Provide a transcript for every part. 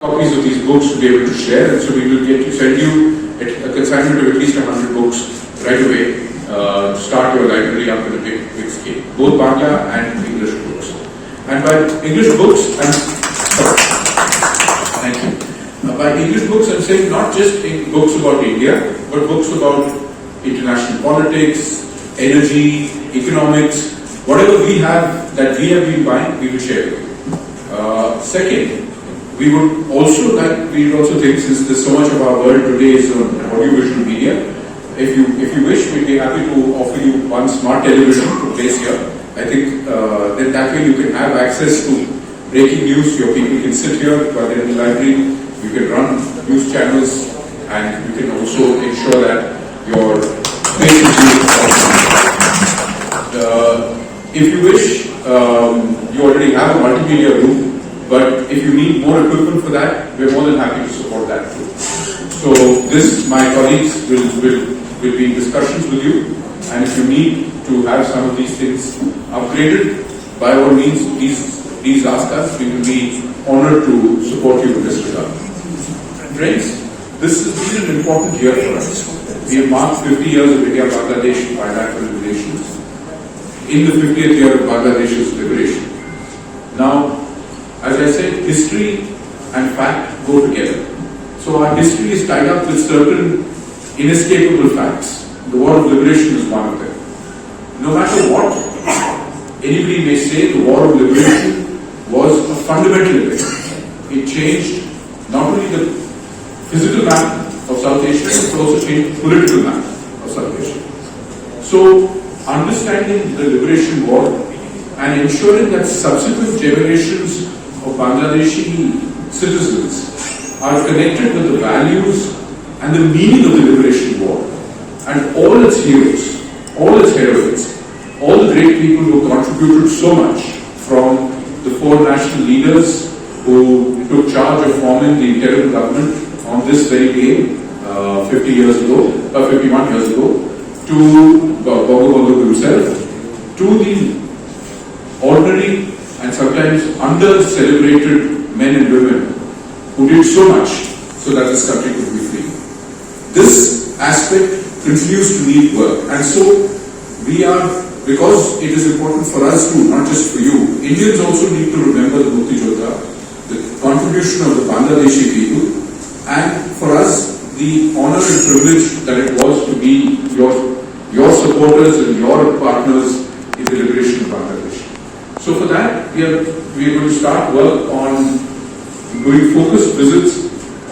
copies of these books to be able to share, and so we will get to send you a consignment of at least 100 books right away to start your library up in a big scale, both Bangla and English books. And by English books, thank you. By English books, I'm saying not just in books about India, but books about international politics, energy, economics, whatever we have that we have been buying, we will share with you. Second, we would also think, since there's so much of our world today is on audiovisual media, if you wish, we'd be happy to offer you one smart television to place here. I think then that way you can have access to breaking news. Your people can sit here while they're in the library. You can run news channels, and you can also ensure that your place is used. If you wish, you already have a multimedia room. But if you need more equipment for that, we're more than happy to support that too. So my colleagues will be in discussions with you, and if you need to have some of these things upgraded, by all means, please ask us. We will be honored to support you in this regard. Friends, this has been an important year for us. We have marked 50 years of India-Bangladesh bilateral relations in the 50th year of Bangladesh's liberation. Now, as I said, history and fact go together. So our history is tied up with certain inescapable facts. The War of Liberation is one of them. No matter what anybody may say, the War of Liberation was a fundamental event. It changed not only the physical map of South Asia, but also changed the political map of South Asia. So, understanding the Liberation War and ensuring that subsequent generations of Bangladeshi citizens are connected with the values and the meaning of the Liberation War and all its heroes, all its heroines, all the great people who contributed so much, from the four national leaders who took charge of forming the interim government on this very day 51 years ago, to Bangabandhu himself, to the ordinary and sometimes under-celebrated men and women who did so much so that this country could be free. This aspect continues to need work, and so we are, because it is important for us too, not just for you, Indians also need to remember the Mukti Jodha, the contribution of the Bangladeshi people, and for us, the honor and privilege that it was to be your supporters and your partners in the liberation of Bangladesh. So for that, we are going to start work on doing focused visits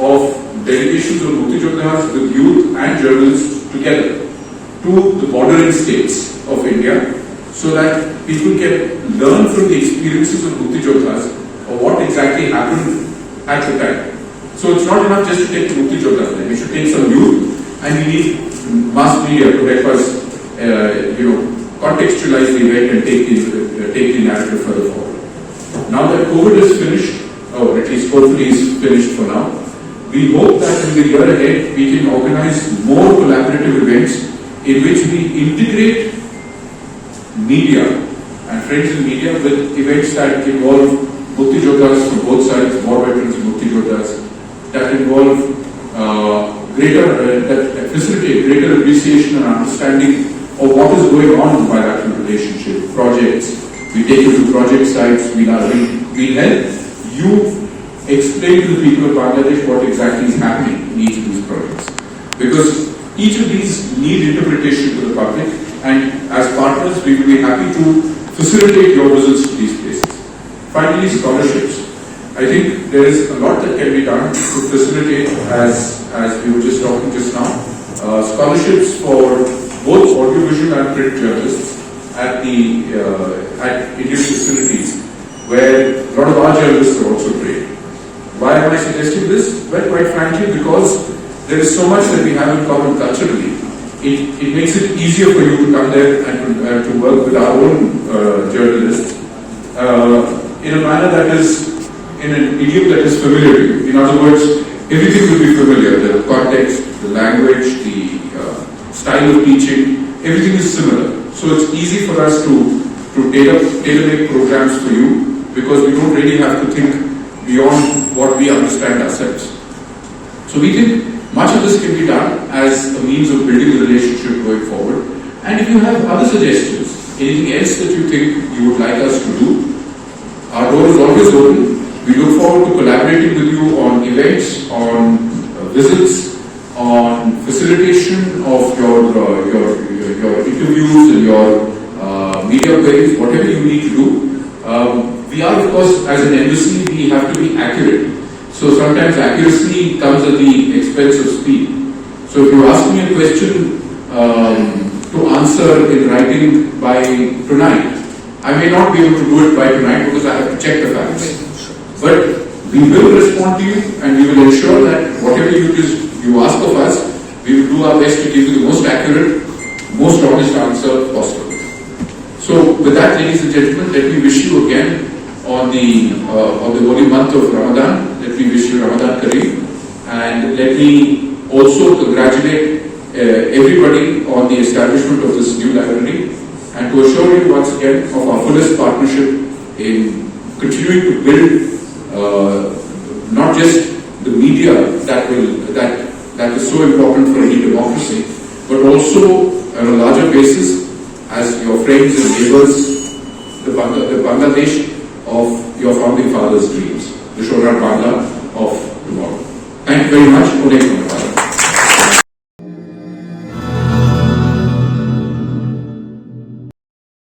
of delegations of Mukti Jodhas with youth and journalists together to the bordering states of India, so that people can learn from the experiences of Mukti Jodhas of what exactly happened at the time. So it's not enough just to take the Mukti Jodhas, we should take some youth, and we need mass media to help us, contextualize the event and take the narrative further forward. Now that COVID is finished, or at least hopefully is finished for now, we hope that in the year ahead we can organize more collaborative events in which we integrate media and friends in media with events that involve Mukti Jodhas from both sides, war veterans and Mukti Jodhas, that involve that facilitate greater appreciation and understanding of what is going on in bilateral relationship, projects. We take you to project sites, we help you explain to the people of Bangladesh what exactly is happening in each of these projects. Because each of these need interpretation to the public, and as partners we will be happy to facilitate your visits to these places. Finally, scholarships. I think there is a lot that can be done to facilitate, as we were just talking just now, scholarships for both audiovisual and print journalists at Indian facilities, where a lot of our journalists are also trained. Why am I suggesting this? Well, quite frankly, because there is so much that we have in common culturally. It makes it easier for you to come there and to work with our own journalists in a manner that is, in an idiom that is familiar to you. In other words, everything will be familiar. The context, the language, the style of teaching, everything is similar. So it's easy for us to tailor-make programs for you, because we don't really have to think beyond what we understand ourselves. So we think much of this can be done as a means of building the relationship going forward. And if you have other suggestions, anything else that you think you would like us to do, our door is always open. We look forward to collaborating with you on events, on visits, on facilitation of your interviews and your media queries, whatever you need to do. We are, of course, as an embassy, we have to be accurate. So sometimes accuracy comes at the expense of speed. So if you ask me a question to answer in writing by tonight, I may not be able to do it by tonight because I have to check the facts. But we will respond to you and we will ensure that whatever you ask of us, we will do our best to give you the most accurate, most honest answer possible. So with that, ladies and gentlemen, let me wish you again on the holy month of Ramadan, let me wish you Ramadan Kareem, and let me also congratulate everybody on the establishment of this new library, and to assure you once again of our fullest partnership in continuing to build not just the media that is so important for any democracy, but also on a larger basis as your friends and neighbors, the Bangladesh of your founding fathers' dreams, the Shonar Bangla of tomorrow. Thank you very much.